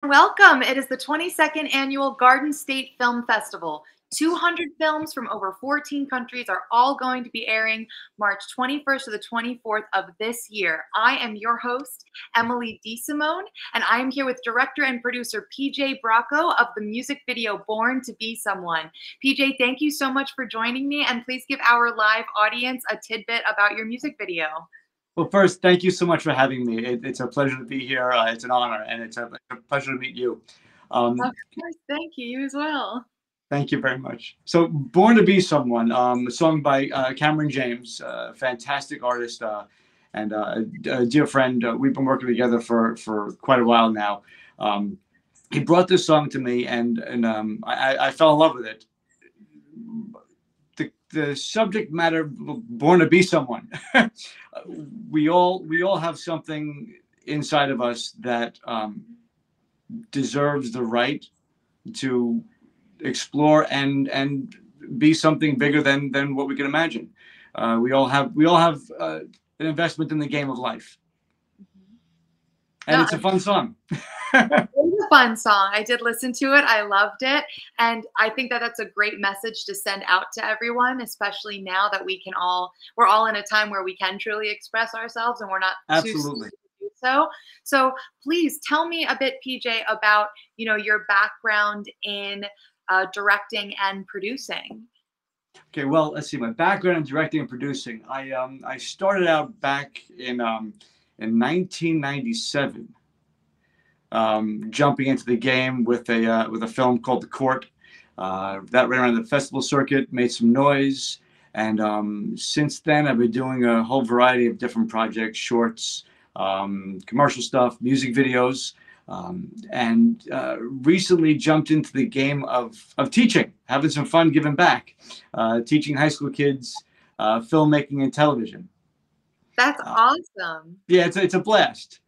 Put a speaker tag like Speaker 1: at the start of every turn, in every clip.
Speaker 1: Welcome. It is the 22nd annual Garden State Film Festival. 200 films from over 14 countries are all going to be airing March 21st to the 24th of this year. I am your host, Emily DeSimone, and I am here with director and producer PJ Bracco of the music video Born to Be Someone. PJ, thank you so much for joining me, and please give our live audience a tidbit about your music video.
Speaker 2: Well, first, thank you so much for having me. It's a pleasure to be here. It's an honor, and it's a pleasure to meet you.
Speaker 1: Of course, thank you. You as well.
Speaker 2: Thank you very much. So, Born to Be Someone, a song by Cameron James, fantastic artist and a dear friend. We've been working together for quite a while now. He brought this song to me, and I fell in love with it. The subject matter, born to be someone. we all have something inside of us that deserves the right to explore and be something bigger than what we can imagine. We all have an investment in the game of life, and it's a fun song.
Speaker 1: It's a fun song. I did listen to it. I loved it. And I think that that's a great message to send out to everyone, especially now that we're all in a time where we can truly express ourselves and we're not
Speaker 2: Absolutely.
Speaker 1: too to do so. So please tell me a bit, PJ, about, your background in directing and producing.
Speaker 2: Okay, well, let's see. My background in directing and producing. I started out back in 1997. Jumping into the game with a film called The Court that ran around the festival circuit, made some noise, and since then I've been doing a whole variety of different projects, shorts, commercial stuff, music videos, and recently jumped into the game of teaching, having some fun giving back, teaching high school kids filmmaking and television.
Speaker 1: That's awesome.
Speaker 2: Yeah, it's a blast.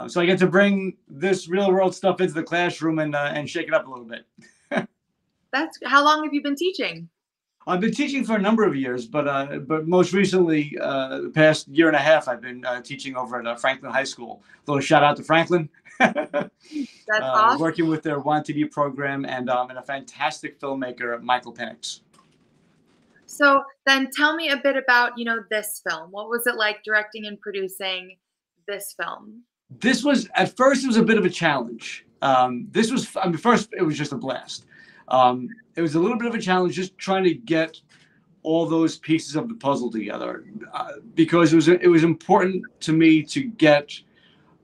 Speaker 2: So I get to bring this real world stuff into the classroom and shake it up a little bit.
Speaker 1: How long have you been teaching?
Speaker 2: I've been teaching for a number of years, but most recently, the past year and a half, I've been teaching over at Franklin High School. A little shout out to Franklin.
Speaker 1: That's awesome.
Speaker 2: Working with their Want TV program and a fantastic filmmaker, Michael Penix.
Speaker 1: So then tell me a bit about, this film. What was it like directing and producing this film?
Speaker 2: This was, at first, it was a bit of a challenge. First, it was just a blast. It was a little bit of a challenge just trying to get all those pieces of the puzzle together, because it was important to me to get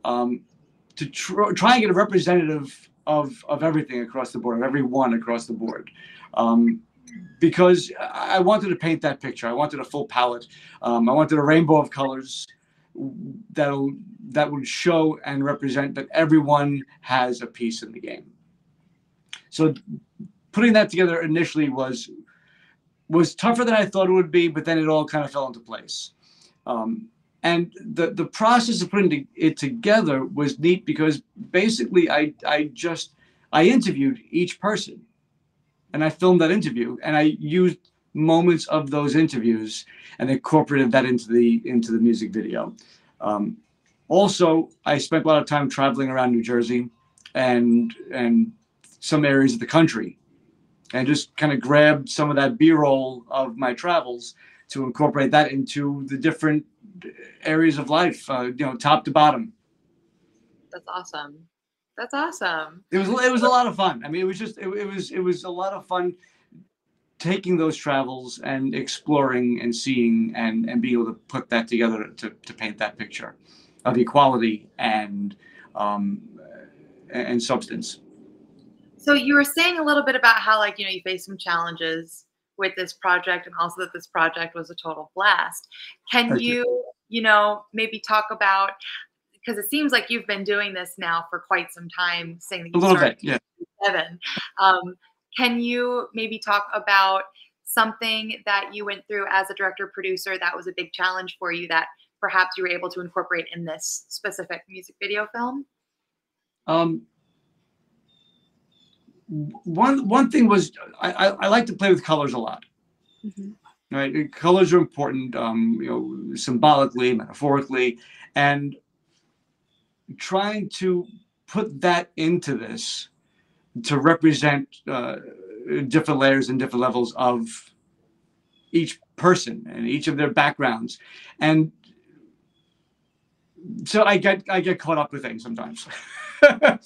Speaker 2: to try and get a representative of everything across the board, of everyone across the board, because I wanted to paint that picture. I wanted a full palette. I wanted a rainbow of colors that would show and represent that everyone has a piece in the game. So putting that together initially was tougher than I thought it would be, but then it all kind of fell into place. And the process of putting it together was neat because basically I interviewed each person, and I filmed that interview, and I used moments of those interviews and incorporated that into the music video. Also, I spent a lot of time traveling around New Jersey and some areas of the country, and just kind of grabbed some of that B-roll of my travels to incorporate that into the different areas of life, top to bottom.
Speaker 1: That's awesome. That's awesome.
Speaker 2: It was a lot of fun. I mean, it was a lot of fun taking those travels and exploring and seeing and being able to put that together to paint that picture of equality and substance.
Speaker 1: So you were saying a little bit about how, you faced some challenges with this project, and also that this project was a total blast. Can you maybe talk about, because it seems like you've been doing this now for quite some time, saying that you started
Speaker 2: yeah.
Speaker 1: 7. Can you maybe talk about something that you went through as a director-producer that was a big challenge for you that perhaps you were able to incorporate in this specific music video film?
Speaker 2: One thing was I like to play with colors a lot. Mm-hmm. Right, colors are important, symbolically, metaphorically, and trying to put that into this to represent different layers and different levels of each person and each of their backgrounds. And so I get caught up with things sometimes. I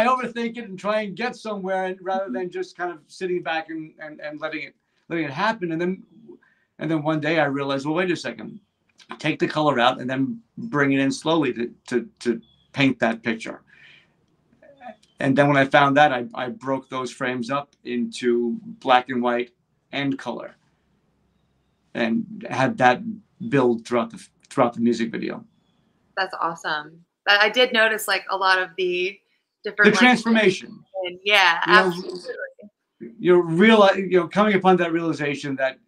Speaker 2: overthink it and try and get somewhere, and rather than just kind of sitting back and letting it happen. And then one day I realized, well, wait a second, take the color out and then bring it in slowly to paint that picture. And then when I found that, I broke those frames up into black and white and color, and had that build throughout the music video.
Speaker 1: That's awesome. I did notice like a lot of the different
Speaker 2: transformation.
Speaker 1: Yeah, absolutely.
Speaker 2: You're coming upon that realization that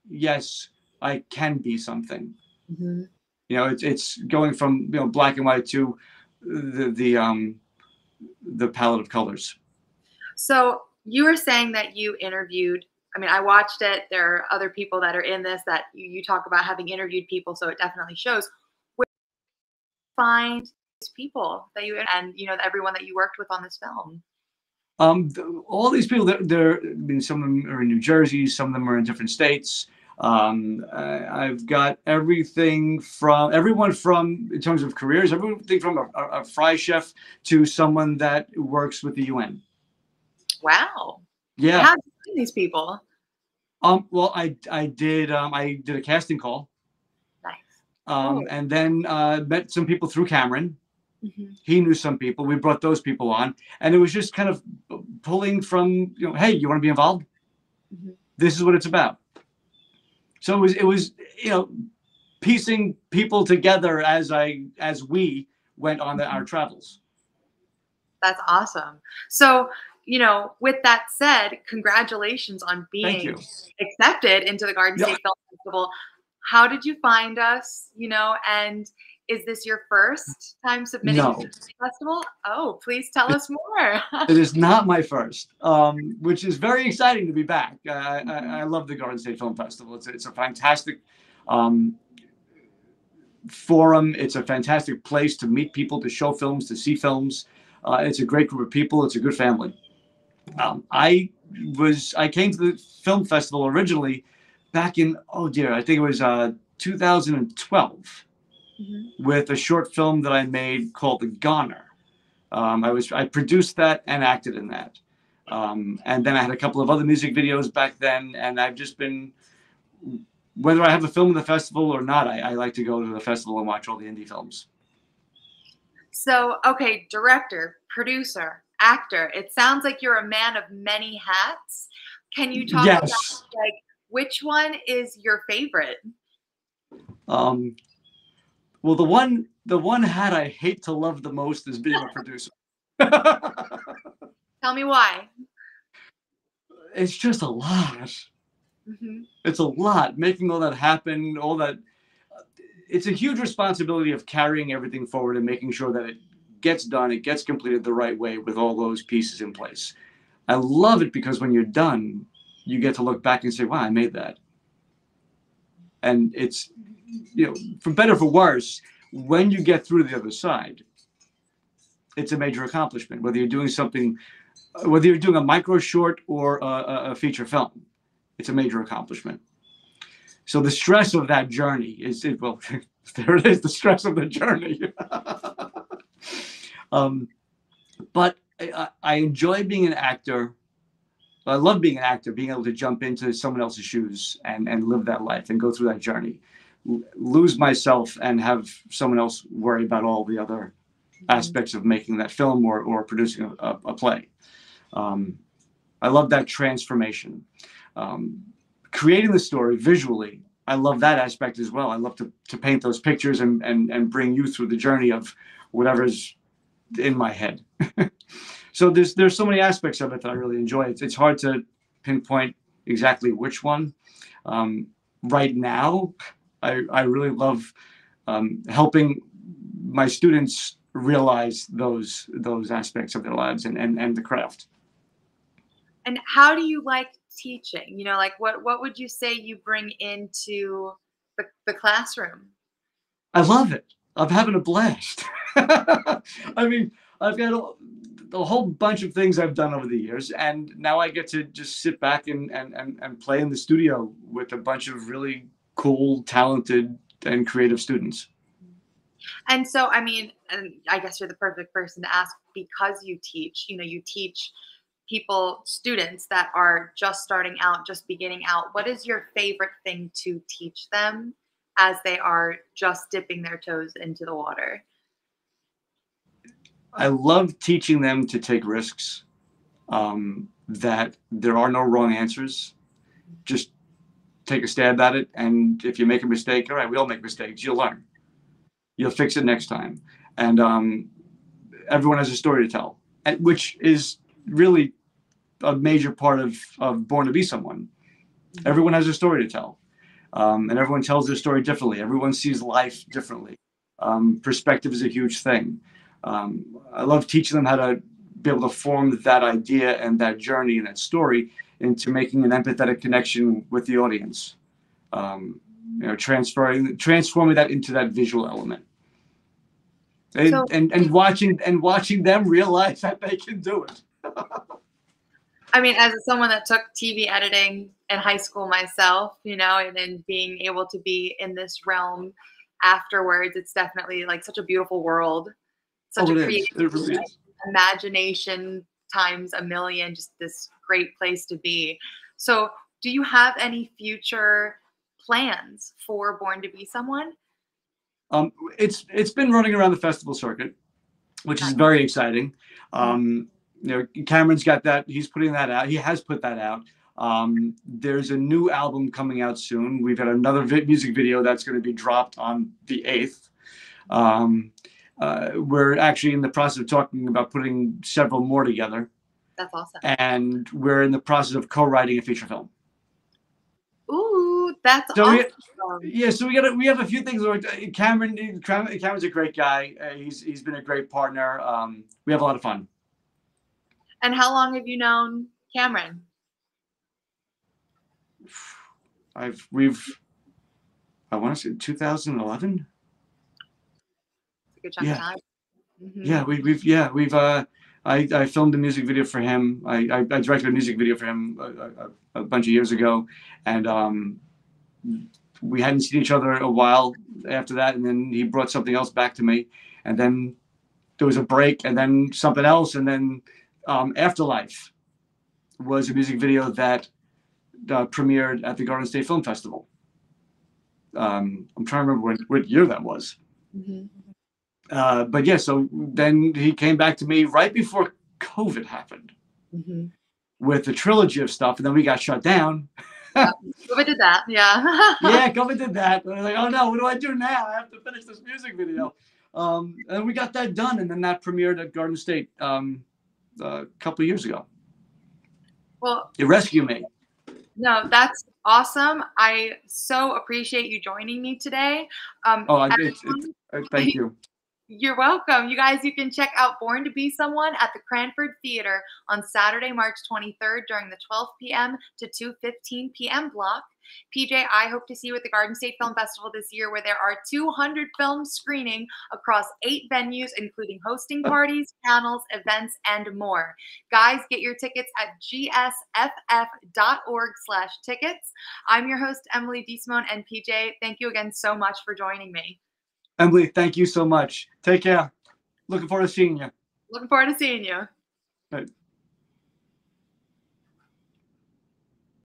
Speaker 2: yes, I can be something.
Speaker 1: Mm-hmm.
Speaker 2: It's going from black and white to the palette of colors.
Speaker 1: So you were saying that you interviewed. I mean, I watched it. There are other people that are in this that you talk about having interviewed people, so it definitely shows. Where do you find these people that you and everyone that you worked with on this film?
Speaker 2: All these people, some of them are in New Jersey, some of them are in different states. I've got everyone from, in terms of careers, everything from a fry chef to someone that works with the UN.
Speaker 1: Wow.
Speaker 2: Yeah.
Speaker 1: How did you find these people?
Speaker 2: Well, I did a casting call.
Speaker 1: Nice.
Speaker 2: And then met some people through Cameron.
Speaker 1: Mm-hmm.
Speaker 2: He knew some people. We brought those people on, and it was just kind of pulling from, hey, you want to be involved?
Speaker 1: Mm-hmm.
Speaker 2: This is what it's about. So it was piecing people together as we went on our travels.
Speaker 1: That's awesome. So, with that said, congratulations on being accepted into the Garden State Film Festival. How did you find us? And is this your first time submitting to the festival? Oh, please tell us more.
Speaker 2: It is not my first, which is very exciting to be back. I love the Garden State Film Festival. It's a fantastic forum. It's a fantastic place to meet people, to show films, to see films. It's a great group of people. It's a good family. I came to the film festival originally back in, I think it was 2012. Mm-hmm. With a short film that I made called The Goner. I produced that and acted in that. And then I had a couple of other music videos back then, and I've just been, whether I have a film in the festival or not, I like to go to the festival and watch all the indie films.
Speaker 1: So, okay, director, producer, actor. It sounds like you're a man of many hats. Can you talk about which one is your favorite?
Speaker 2: Well, the one hat I hate to love the most is being a producer.
Speaker 1: Tell me why.
Speaker 2: It's just a lot.
Speaker 1: Mm-hmm.
Speaker 2: It's a lot, making all that happen, all that. It's a huge responsibility of carrying everything forward and making sure that it gets done, it gets completed the right way with all those pieces in place. I love it because when you're done, you get to look back and say, wow, I made that. And it's, for better or for worse, when you get through to the other side, it's a major accomplishment, whether you're doing a micro short or a feature film, it's a major accomplishment. So the stress of that journey there it is, the stress of the journey. But I enjoy being an actor. I love being an actor, being able to jump into someone else's shoes and live that life and go through that journey, lose myself and have someone else worry about all the other aspects of making that film or producing a play. I love that transformation. Creating the story visually, I love that aspect as well. I love to paint those pictures and bring you through the journey of whatever's in my head. So there's so many aspects of it that I really enjoy. It's hard to pinpoint exactly which one. Right now, I really love helping my students realize those aspects of their lives and the craft.
Speaker 1: And how do you like teaching? What would you say you bring into the classroom?
Speaker 2: I love it. I'm having a blast. I mean, I've got a whole bunch of things I've done over the years, and now I get to just sit back and play in the studio with a bunch of really cool, talented, and creative students.
Speaker 1: And so, I mean, and I guess you're the perfect person to ask because you teach, you teach people, students that are just starting out, just beginning out. What is your favorite thing to teach them as they are just dipping their toes into the water?
Speaker 2: I love teaching them to take risks, that there are no wrong answers. Just take a stab at it. And if you make a mistake, all right, we all make mistakes. You'll learn. You'll fix it next time. And everyone has a story to tell, which is really a major part of Born to Be Someone. Everyone has a story to tell. And everyone tells their story differently. Everyone sees life differently. Perspective is a huge thing. I love teaching them how to be able to form that idea and that journey and that story into making an empathetic connection with the audience. Transforming that into that visual element, and watching them realize that they can do it.
Speaker 1: I mean, as someone that took TV editing in high school myself, and then being able to be in this realm afterwards, it's definitely like such a beautiful world, such a creative imagination times a million, just this great place to be. So do you have any future plans for Born to Be Someone?
Speaker 2: It's been running around the festival circuit, which is very exciting. Cameron's got that. He's putting that out. He has put that out. There's a new album coming out soon. We've got another music video that's going to be dropped on the 8th. We're actually in the process of talking about putting several more together.
Speaker 1: That's awesome.
Speaker 2: And we're in the process of co-writing a feature film.
Speaker 1: Ooh, that's awesome.
Speaker 2: So we have a few things. Cameron's a great guy. He's been a great partner. We have a lot of fun.
Speaker 1: And how long have you known Cameron?
Speaker 2: I want to say 2011.
Speaker 1: It's a good chunk of time.
Speaker 2: I filmed a music video for him. I directed a music video for him a bunch of years ago, and we hadn't seen each other a while after that. And then he brought something else back to me, and then there was a break, and then something else, and then Afterlife was a music video that premiered at the Garden State Film Festival. I'm trying to remember what year that was. But yeah, so then he came back to me right before COVID happened with a trilogy of stuff, and then we got shut down.
Speaker 1: COVID did that, yeah.
Speaker 2: Yeah, COVID did that. And I was like, oh no, what do I do now? I have to finish this music video. And we got that done, and then that premiered at Garden State a couple of years ago.
Speaker 1: Well,
Speaker 2: you rescued me.
Speaker 1: No, that's awesome. I so appreciate you joining me today.
Speaker 2: Thank you.
Speaker 1: You're welcome. You guys, you can check out Born to Be Someone at the Cranford Theater on Saturday, March 23rd during the 12 p.m. to 2:15 p.m. block. PJ, I hope to see you at the Garden State Film Festival this year, where there are 200 films screening across 8 venues, including hosting parties, panels, events, and more. Guys, get your tickets at gsff.org/tickets. I'm your host, Emily DeSimone, and PJ, thank you again so much for joining me.
Speaker 2: Emily, thank you so much. Take care. Looking forward to seeing you.
Speaker 1: Looking forward to seeing you.
Speaker 2: Right.